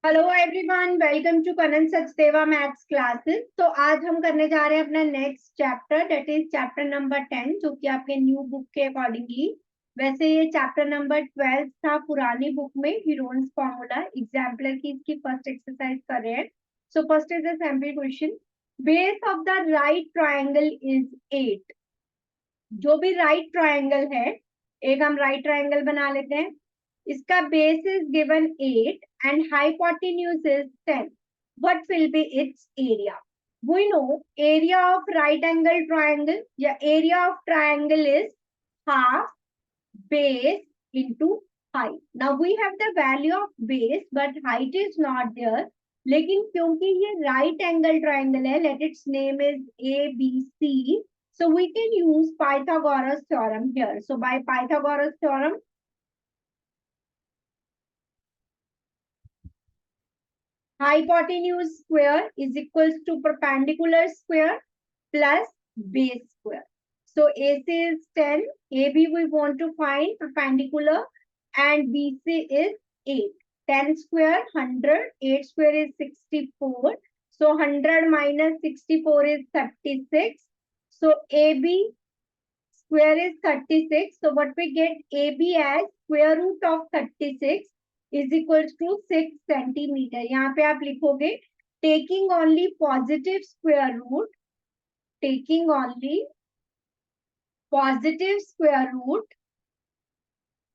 Hello everyone, welcome to Kanan Sachdeva maths classes. तो आज हम करने जा रहे हैं अपना next chapter, that is chapter number 10, जो कि आपके न्यू बुक के अकॉर्डिंगली, वैसे ये चैप्टर नंबर 12 था पुरानी बुक में, हीरोन्स फॉर्मूला एग्जाम्पलर की इसकी फर्स्ट एक्सरसाइज कर रहे हैं। So first is the sample question. Base of the right triangle is 8। जो भी राइट ट्राइंगल है, एक हम राइट ट्राइंगल बना लेते हैं। इसका base is given 8 and hypotenuse is 10. What will be its area? We know area of right angle triangle, या area of triangle is half base into height. Now we have the value of base but height is not there. लेकिन क्योंकि ये right angle triangle है, let its name is ABC, so we can use Pythagoras theorem here. So by Pythagoras theorem, hypotenuse square is equals to perpendicular square plus base square. So AC is 10, AB we want to find perpendicular, and BC is 8. 10 square 100, 8 square is 64. So 100 minus 64 is 36. So AB square is 36. So what we get, AB as square root of 36 is equals to 6 centimeter. यहाँ पे आप लिखोगे taking only positive square root, taking only positive square root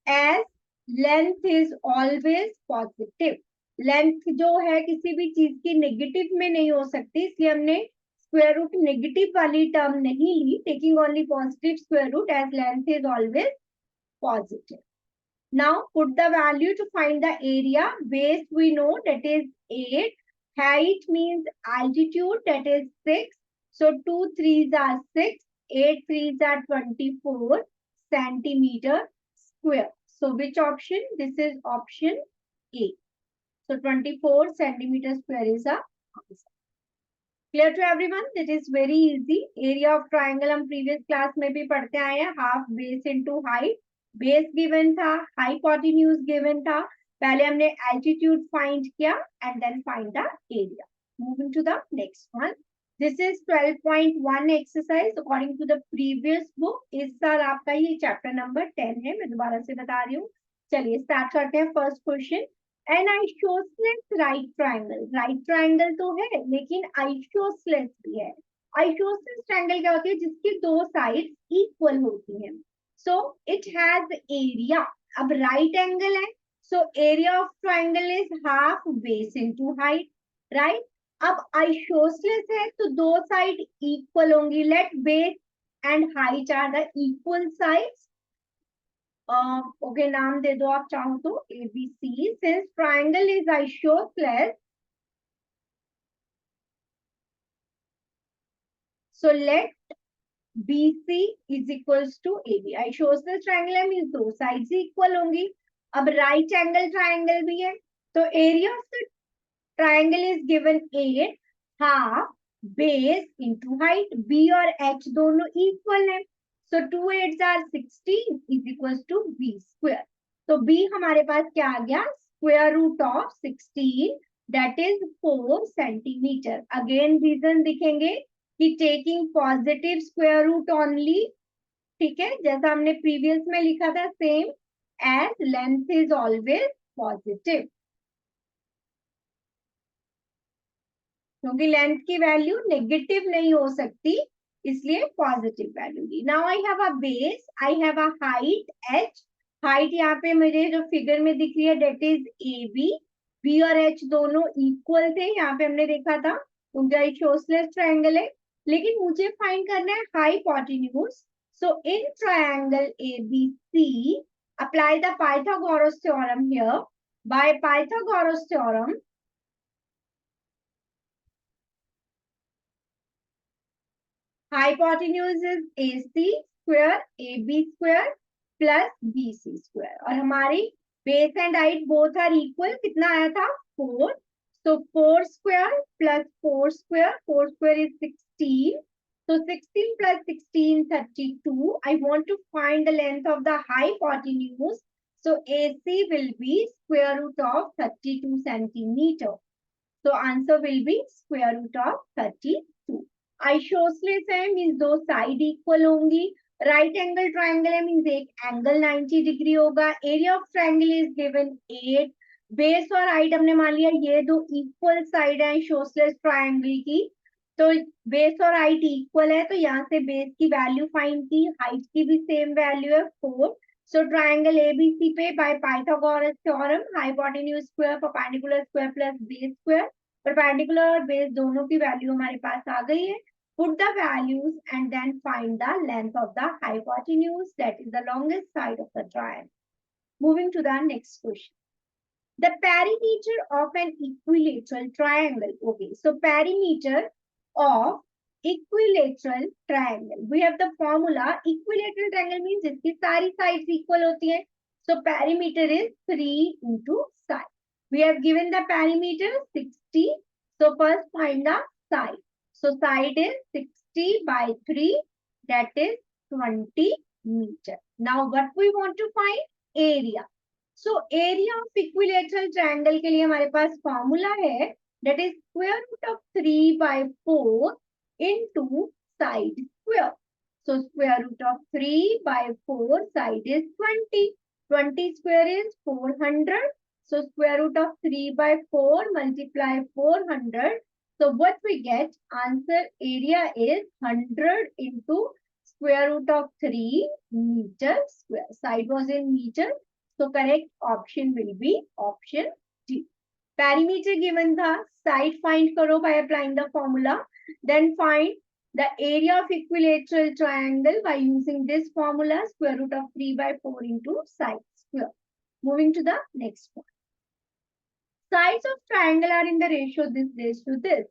as length is always positive. Length जो है किसी भी चीज की नेगेटिव में नहीं हो सकती, इसलिए हमने स्क्वायर रूट नेगेटिव वाली टर्म नहीं ली. Taking only positive square root as length is always positive. Now put the value to find the area. Base we know that is 8. Height means altitude, that is 6. So 2 3s are 6. 8 3s are 24 centimeter square. So which option? This is option A. So 24 centimeter square is the answer. Clear to everyone? That is very easy. Area of triangle हम previous class में भी पढ़ते आए हैं. Half base into height. Base given था, hypotenuse given था. पहले हमने altitude find किया and then find the area. Moving to the next one. This is 12.1 exercise according to the previous book. इस साल आपका ये chapter number 10 है. मैं दोबारा से बता रही हूँ. चलिए start करते हैं. First question. N isosceles right triangle. Right triangle तो है लेकिन आइसोसेलेस भी है. आइसोसेलेस ट्राइंगल क्या होती है? जिसकी दो साइड इक्वल होती हैं. So it has area. अब राइट एंगल है, so area of triangle is half base into height. Right. अब आइसोसेलेस है तो दो साइड इक्वल होंगी. Let base and height are the equal sides. Okay, नाम दे दो आप चाहो तो ABC. Since triangle is isosceles, so let BC is equals to AB. Isosceles triangle है मींस दो साइड्स इक्वल होंगी. अब राइट एंगल ट्राइंगल भी है, तो area of the triangle is given 8, half base into height. B और H दोनों equal है, so 2 8s are 16 is equals to B square. तो B हमारे पास क्या आ गया? Square root of 16, that is 4 centimetre. Again reason दिखेंगे कि taking positive square root only. ठीक है, जैसा हमने प्रीवियस में लिखा था same, as length is always positive, क्योंकि लेंथ की वैल्यू नेगेटिव नहीं हो सकती, इसलिए पॉजिटिव वैल्यू ली. Now I have a base, I have a height h. Height यहाँ पे मुझे जो फिगर में दिख रही है डेट इज AB. B और H दोनों इक्वल थे, यहाँ पे हमने देखा था, उनका आइसोसेलेस ट्रायंगल है. लेकिन मुझे फाइंड करना है hypotenuse. So in triangle ABC apply the Pythagoras theorem here. By Pythagoras theorem, hypotenuse is AC square AB square plus BC square. और हमारी base and height both are equal. कितना आया था? 4. So 4 square plus 4 square. 4 square is 16. So 16 plus 16, 32. I want to find the length of the hypotenuse. So AC will be square root of 32 centimeter. So answer will be square root of 32. Isosceles है means दो side equal होंगी. Right angle triangle है means एक angle 90 degree होगा. Area of triangle is given 8. Base और height हमने मान लिया ये दो इक्वल साइड है आइसोसेलेस ट्राइंगल की. तो बेस और हाइट इक्वल है तो यहाँ से बेस की वैल्यू फाइंड की, हाइट की भी सेम वैल्यू है 4. So triangle ABC पे by Pythagoras theorem hypotenuse square perpendicular square plus base square, perpendicular और base दोनों की वैल्यू हमारे पास आ गई है. Put the values and then find the length of the hypotenuse, that is the longest side of the triangle. Moving to the next question. The perimeter of an equilateral triangle. Okay, so perimeter of equilateral triangle. We have the formula. Equilateral triangle means इसकी सारी sides equal होती हैं. So perimeter is 3 into side. We have given the perimeter 60. So first find the side. So side is 60 by 3. That is 20 meter. Now what we want to find? Area. So area of equilateral triangle के लिए हमारे पास formula है. That is square root of 3 by 4 into side square. So square root of 3 by 4 side is 20. 20 square is 400. So square root of 3 by 4 multiply 400. So what we get? Answer area is 100 into square root of 3 meter square. Side was in meter. So correct option will be option D. Perimeter given था, side find करो by applying the formula. Then find the area of equilateral triangle by using this formula, square root of 3 by 4 into side square. Moving to the next one. Sides of triangle are in the ratio this to this.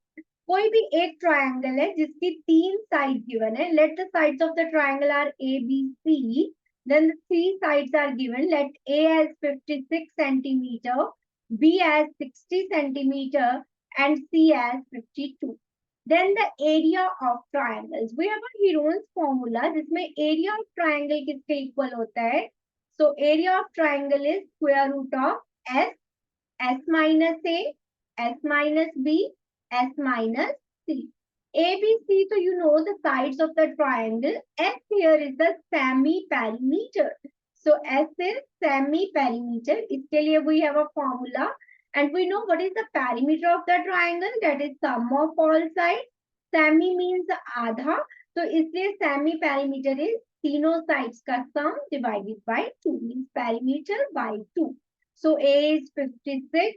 कोई भी एक triangle है जिसकी 3 sides given है. Let the sides of the triangle are A, B, C. Then the 3 sides are given. Let A as 56 centimeter, B as 60 centimeter, and C as 52. Then the area of triangles. We have a Heron's formula जिसमें area of triangle किसके equal होता है? So area of triangle is square root of S minus A, S minus B, S minus C. ABC, so you know the sides of the triangle. S here is the semi-perimeter. So S is semi-perimeter. इसके लिए we have a formula. And we know what is the perimeter of the triangle. That is sum of all sides. Semi means आधा. तो इसलिए semi-perimeter is तीनों sides का sum divided by 2. Means perimeter by 2. So A is 56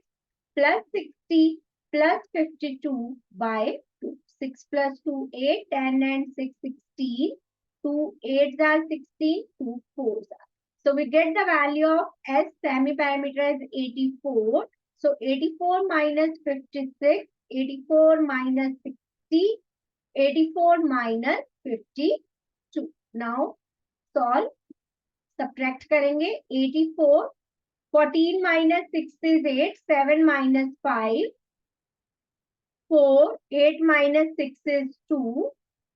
plus 60 plus 52 by 2. 6 plus 2, 8, 10 and 6, 16. 2 8s are 16, 2 4s are. So we get the value of S semi-perimeter as 84. So 84 minus 56, 84 minus 60, 84 minus 52. Now solve. Subtract करेंगे 84. 14 minus 6 is 8. 7 minus 5. 4. 8 minus 6 is 2.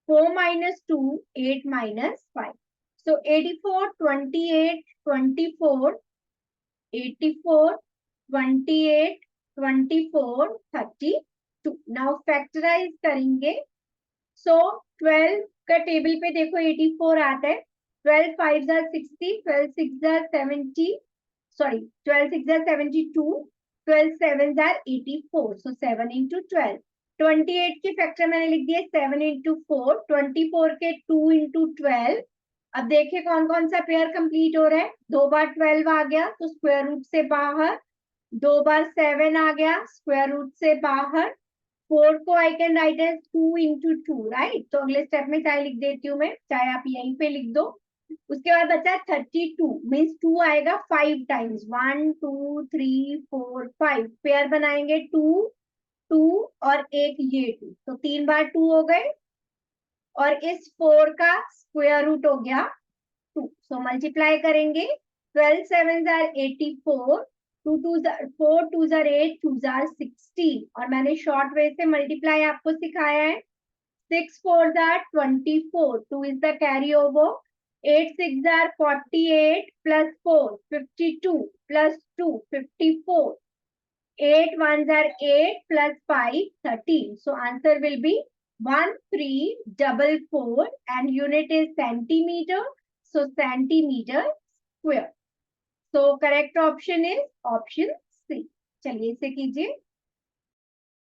4 minus 2. 8 minus 5. So 84, 28, 24. 84, 28, 24, 32. Now factorize करेंगे. So 12 का table पे देखो 84 आता है. 12 5s are 60. 12 6s are 70. Sorry, 12 6s are 72. 12 7s are 84. So 7 into 12. 28 के factor मैंने लिख दिए 7 into 4. 24 के 2 into 12. अब देखिए कौन कौन सा पेयर कंप्लीट हो रहा है. 2 बार 12 आ गया तो स्क्वायर रूट से बाहर. 2 बार 7 आ गया स्क्वायर रूट से बाहर. 4 को I can write as 2 into 2, right. तो अगले स्टेप में चाहे लिख देती हूँ मैं, चाहे आप यहीं पे लिख दो. उसके बाद बचा 32 मीन्स 2 आएगा 5 टाइम्स. 1 2 3 4 5 पेयर बनाएंगे 2 2 और एक ये 2. तो 3 बार 2 हो गए और इस 4 का स्क्वायर रूट हो गया 2. सो मल्टीप्लाई करेंगे. 12 7s are 84. 2 2s are 4 2s are 8 2s are 16. और मैंने शॉर्ट वे से मल्टीप्लाई आपको सिखाया है. 6 4s are 24. 2 is the carry over. 8 6 are 48 plus 4 52 plus 2 54. 8 ones are 8 plus 5 13. So answer will be 1344 and unit is centimeter. So centimeter square. So correct option is option C. चलिए इसे कीजिए.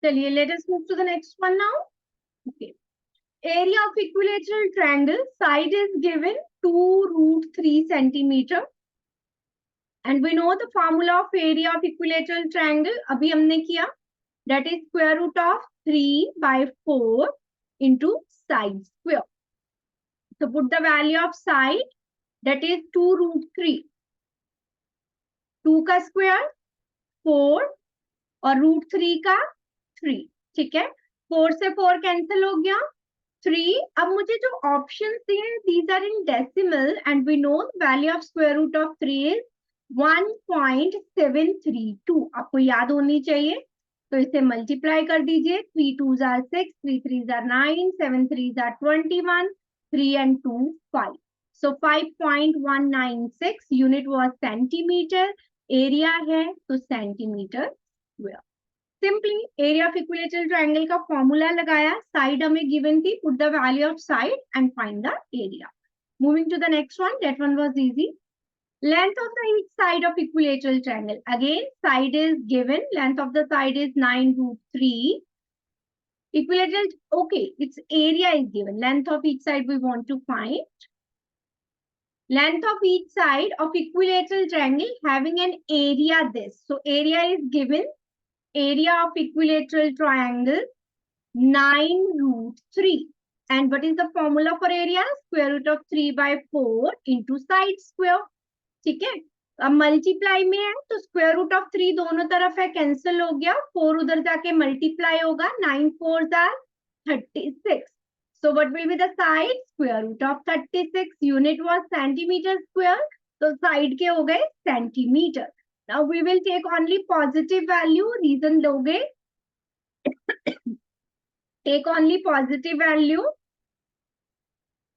चलिए let us move to the next one now. Okay. Area of equilateral triangle, side is given 2√3 centimeter. And we know the formula of area of equilateral triangle. अभी हमने किया. That is square root of 3/4 into side square. So put the value of side, that is 2√3. 2 का square 4 और √3 का 3. ठीक है. 4 से 4 cancel हो गया. 3. अब मुझे जो ऑप्शंस दिए हैं, these are in decimal and we know the value of square root of 3 is 1.732. आपको याद होनी चाहिए. तो इसे मल्टीप्लाई कर दीजिए. 3 2s are 6, 3 3s are 9, 7 3s are 21, 3 and 2 5. So 5.196 unit was centimeter. Area है तो centimetre square. Simply area of equilateral triangle का फॉर्मूला लगाया. साइड हमें गिवन थी. Put the value of side and find the area. Moving to the next one. That one was easy. Length of the each side of equilateral triangle. Again, side is given. Length of the side is 9√3. Equilateral, okay, its area is given. Length of each side we want to find. Length of each side of equilateral triangle having an area this. So, area is given. Area of equilateral triangle 9√3. And what is the formula for area? Square root of 3/4 into side square. ठीक है. अब multiply में है तो square root of 3 दोनों तरफ है, cancel हो गया. 4 उधर जाके मल्टीप्लाई होगा. 9 4s are 36. So what will be the side? Square root of 36. Unit was centimeter square. तो साइड के हो गए centimetre. Now we will take only positive value. Reason दोगे. Take only positive value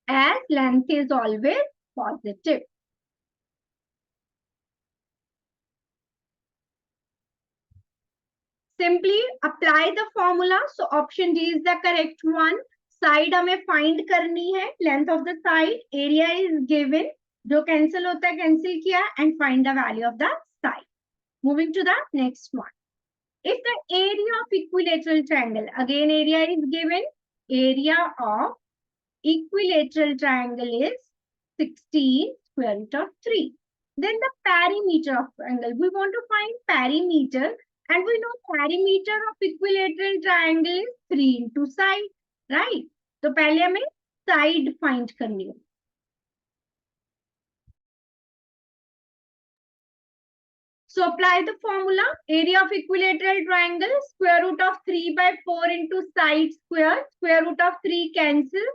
as length is always positive. Simply apply the formula. So option D is the correct one. Side हमें find करनी है. Length of the side, area is given. जो cancel होता है cancel किया and find the value of the side. Moving to the next one. If the area of equilateral triangle, again area is given. Area of equilateral triangle is 16 square root of 3. Then the perimeter of triangle. We want to find perimeter. And we know perimeter of equilateral triangle is 3 into side, right? तो पहले हमें side find करनी है. So apply the formula. Area of equilateral triangle square root of 3/4 into side square. Square root of 3 cancel.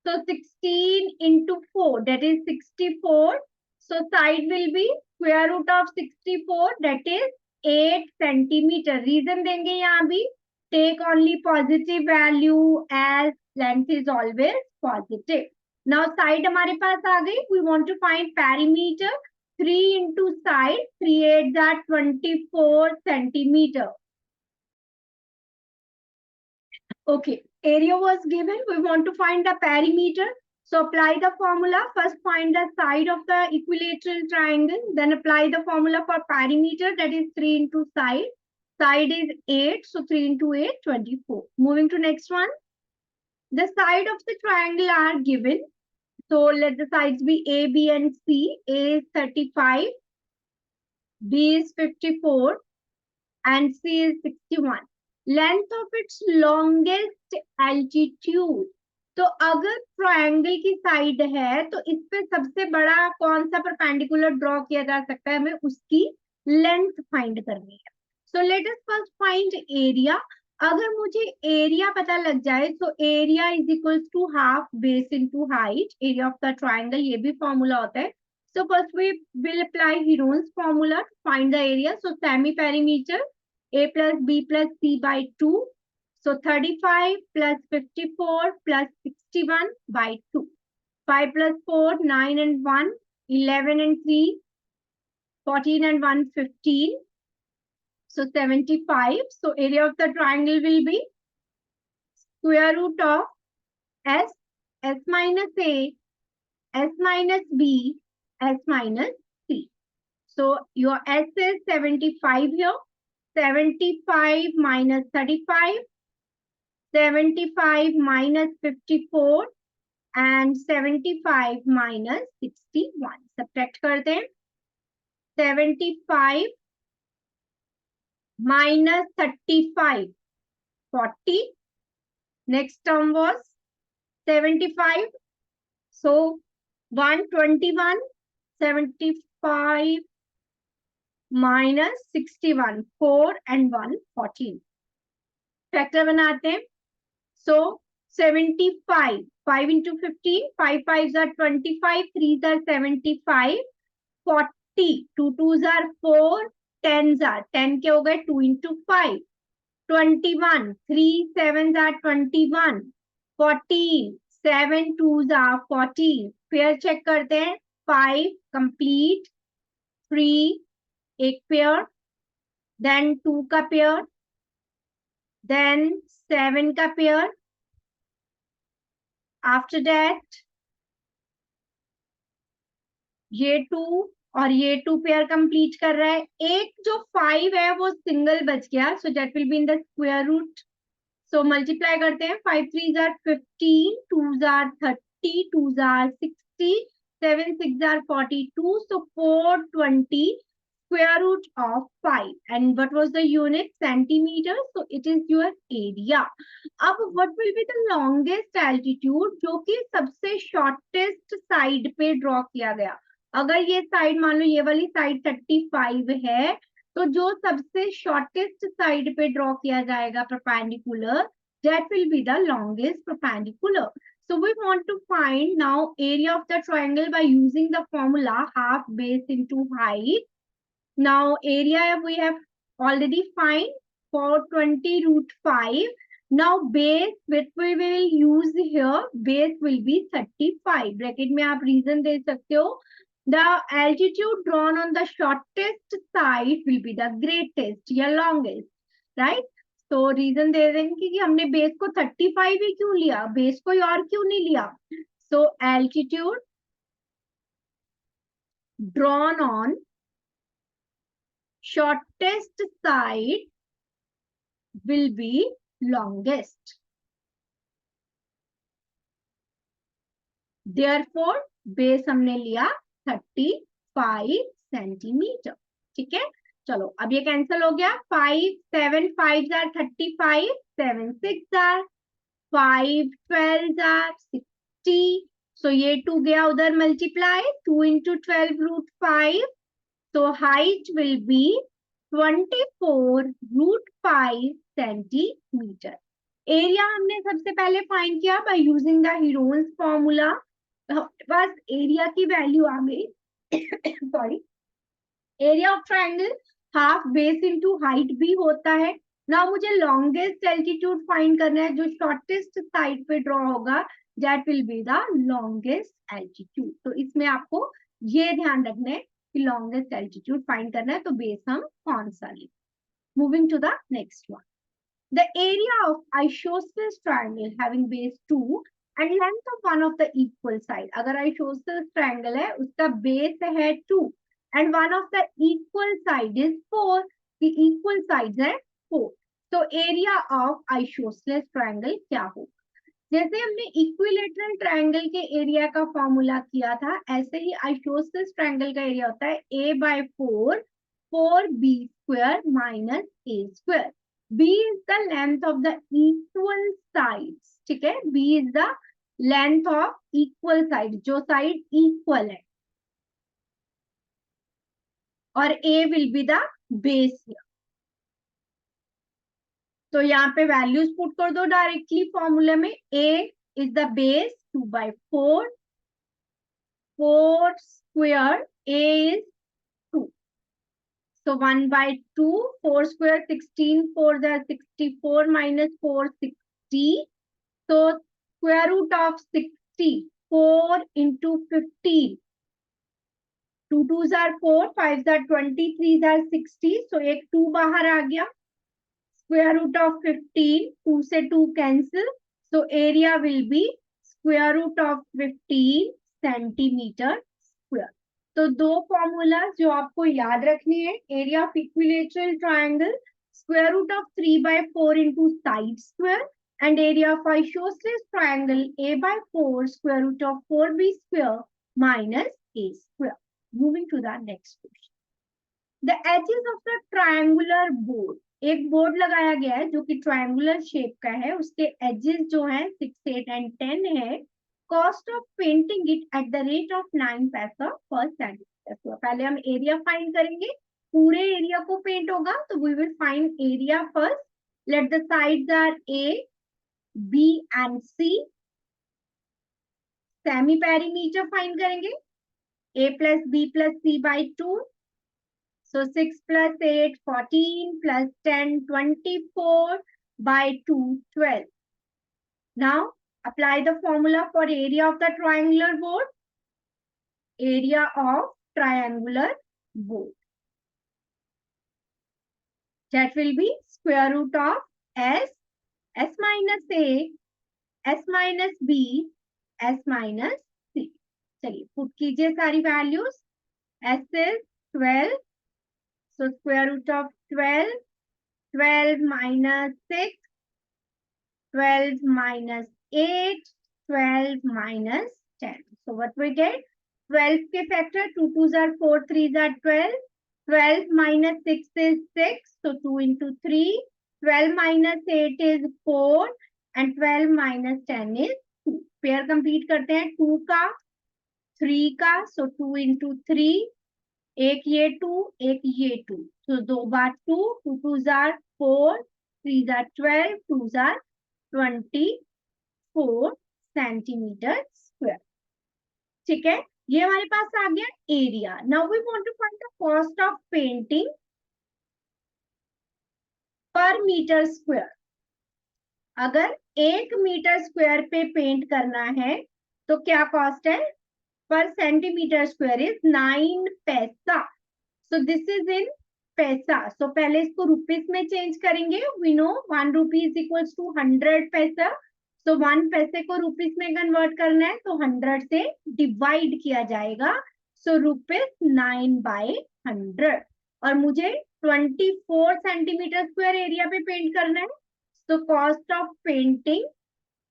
So 16 into 4, that is 64. So side will be square root of 64, that is 8 centimeter. Reason देंगे यहाँ भी. Take only positive value as length is always positive. Now side हमारे पास आ गई. We want to find perimeter. 3 into side. 3 8s are 24 centimeter. Okay. Area was given. We want to find the perimeter. So apply the formula. First find the side of the equilateral triangle. Then apply the formula for perimeter. That is 3 into side. Side is 8. So 3 into 8, 24. Moving to next one. The side of the triangle are given. So let the sides be A, B and C. A is 35. B is 54. And C is 61. Length of its longest altitude. तो अगर triangle की side है तो इस पे सबसे बड़ा कौन सा परपेंडिकुलर ड्रॉ किया जा सकता है, हमें उसकी लेंथ फाइंड करनी है. So let us first find area. अगर मुझे एरिया पता लग जाए तो area is equals to half base into height. Area of the triangle, ये भी फॉर्मूला होता है. So first we will apply Heron's formula to find the area. So semi perimeter A plus B plus C by 2. So 35 plus 54 plus 61 by 2. 5 plus 4, 9 and 1, 11 and 3, 14 and 1, 15. So 75. So area of the triangle will be square root of S, S minus A, S minus B, S minus C. So your S is 75 here. 75 minus 35, 75 minus 54 and 75 minus 61. Subtract करते हैं. 75 minus 35, 40. Next term was 75. So 121, 75 minus 61, 4 and 1, 14. Factor बनाते हैं. So 75, 5 into 15, 5 5s are 25, 3s are 75, 40, 2 2s are 4, 10s are 10 के हो गए, 2 into 5, 21, 3 7s are 21, 14, 7 2s are 14. Pair check करते हैं. 5 complete, 3 एक पेयर, then 2 का पेयर, then 7 का पेयर. आफ्टर दैट ये 2 और ये 2 पेयर कंप्लीट कर रहा है. एक जो 5 है वो सिंगल बच गया, so that will be in the square root. So multiply करते हैं. 5 3s are 15, 2s are 30, 2s are 60, 7 6s are 42, so 420 square root of 5. And what was the unit? Centimeter. So it is your area. अब what will be the longest altitude जो कि सबसे shortest side पे draw किया गया. अगर ये side मान लो ये वाली साइड 35 है, तो जो सबसे शॉर्टेस्ट साइड पे ड्रॉ किया जाएगा perpendicular, that will be the longest perpendicular. So we want to find now area of the triangle by using the formula half base into height. Now area we have already find 420 root 5. Now base which we will use here, base will be 35. Bracket में आप reason दे सकते हो. The altitude drawn on the shortest side will be the greatest या longest, right? So reason दे देंगे कि हमने base को 35 ही क्यों लिया, base कोई और क्यों नहीं लिया. So altitude drawn on shortest side will be longest. Therefore base हमने लिया 35 सेंटीमीटर. ठीक है, चलो अब ये कैंसिल हो गया. 5 7 5s are 35, 7 6s are 5 12s are 60. So ये 2 गया उधर multiply. 2 into 12 root 5. So height will be 24 root 5 centimetre. Area हमने सबसे पहले फाइंड किया by using the Heron's formula. बस एरिया की वैल्यू आ गई. Sorry, area of triangle half base into height भी होता है. ना मुझे लॉन्गेस्ट एल्टीट्यूड फाइंड करना है, जो शॉर्टेस्ट साइड पे ड्रॉ होगा, that will be the longest altitude. तो इसमें आपको ये ध्यान रखना है कि लॉन्गेस्ट एल्टीट्यूड फाइंड करना है, तो बेस हम कौन सा लें. Moving to the next one. The area of isosceles triangle having base 2 and length of one of the equal side. अगर isosceles triangle है, उसका base है 2 and one of the equal side is 4. The equal sides है 4. So area of isosceles triangle क्या होगा? जैसे हमने equilateral triangle के एरिया का फॉर्मूला किया था, ऐसे ही आइसोसेलेस ट्रायंगल का एरिया होता है a/4 4b² minus a². b is the length of the equal sides. ठीक है, b is the length of equal sides, जो साइड इक्वल है, और a will be the base here. तो यहाँ पे वैल्यूज पुट कर दो डायरेक्टली फॉर्मूले में. a is the base 2/4, 4 square a is 2. So 1/2, 4 square 16, 4 is 64 minus 4 60. So square root of 60, 4 into 15. 2 2s are 4, 5s are 20, 3s are 60. So एक 2 बाहर आ गया. Square root of 15, 2 से 2 cancel. So area will be square root of 15 centimeter square. तो दो formula जो आपको याद रखनी है. Area of equilateral triangle, square root of 3 by 4 into side square, and area of isosceles triangle a by 4 square root of 4b square minus a square. Moving to the next question. The edges of the triangular board. एक board लगाया गया है जो कि triangular shape का है. उसके edges जो हैं 6, 8 एंड 10 है. Cost of painting it at the rate of 9 पैसा पर सेंटीमीटर. तो पहले हम एरिया फाइंड करेंगे. पूरे एरिया को पेंट होगा तो we will find area first. Let the sides are a, b and c. Semi perimeter find करेंगे. a plus b plus c by 2. So 6 plus 8, 14 plus 10, 24 by 2, 12. Now apply the formula for area of the triangular board. Area of triangular board. That will be square root of s, s minus a, s minus b, s minus c. चलिए put कीजिए सारी values. s is 12. So square root of 12, 12 minus 6, 12 minus 8, 12 minus 10. So what we get? 12 के factor, 2 2s are 4, 3s are 12. 12 minus 6 is 6, so 2 into 3. 12 minus 8 is 4 and 12 minus 10 is 2. Pair complete करते हैं 2 का, 3 का, so 2 into 3. एक ये 2, एक ये 2. So दो बार 2, 2 2s are 4, 3s are 12, 2s are 24 centimetre square. ठीक है, ये हमारे पास आ गया area. Now we want to find the cost of painting per metre square. अगर 1 मीटर स्क्वायर पे पेंट करना है तो क्या कॉस्ट है? पर सेंटीमीटर स्क्वायर इज 9 पैसा. सो दिस इज इन पैसा. सो पहले इसको रुपीस में चेंज करेंगे. We know 1 rupee is equals to 100 paisa. सो 1 पैसे को रुपीस में कन्वर्ट करना है तो 100 से डिवाइड किया जाएगा. सो रुपीस 9 by 100. और मुझे 24 सेंटीमीटर स्क्वायर एरिया पे पेंट करना है. So cost of painting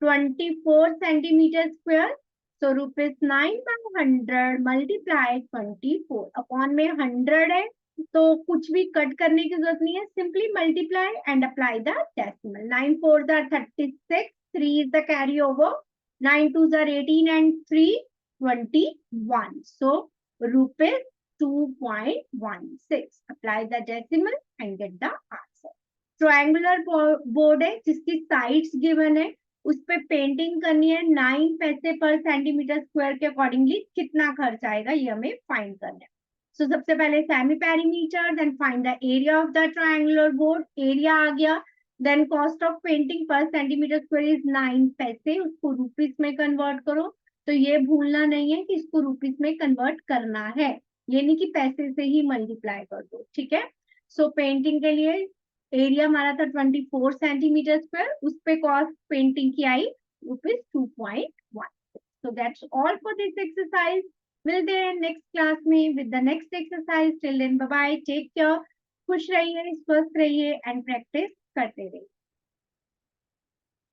24 centimetre square. So rupees 9 by 100 multiply 24. Upon में 100 है तो कुछ भी कट करने की जरूरत नहीं है. Simply multiply and apply the decimal. 9 4s are 36. 3 is the carry over. 9 2s are 18 and 3 21. So rupees 2.16. Apply the decimal and get the answer. Triangular board है जिसकी sides given है. उस पे पेंटिंग करनी है. 9 पैसे पर सेंटीमीटर स्क्वायर के अकॉर्डिंगली कितना खर्च आएगा ये हमें फाइंड करना है. सो सबसे पहले semi perimeter, then find the area of the triangular board. Area आ गया. देन कॉस्ट ऑफ पेंटिंग पर सेंटीमीटर स्क्वायर इज 9 पैसे. उसको रुपीस में कन्वर्ट करो. तो ये भूलना नहीं है कि इसको रुपीस में कन्वर्ट करना है. ये नहीं कि पैसे से ही मल्टीप्लाई कर दो. ठीक है. सो पेंटिंग के लिए एरिया हमारा था 24 सेंटीमीटर स्क्वायर. उस पे कॉस्ट पेंटिंग की आई rupees 2.1. So that's all for this exercise. मिलते हैं नेक्स्ट क्लास में with the next exercise. Till then bye bye. Take care. खुश रहिए, स्वस्थ रहिए एंड प्रैक्टिस करते रहिए.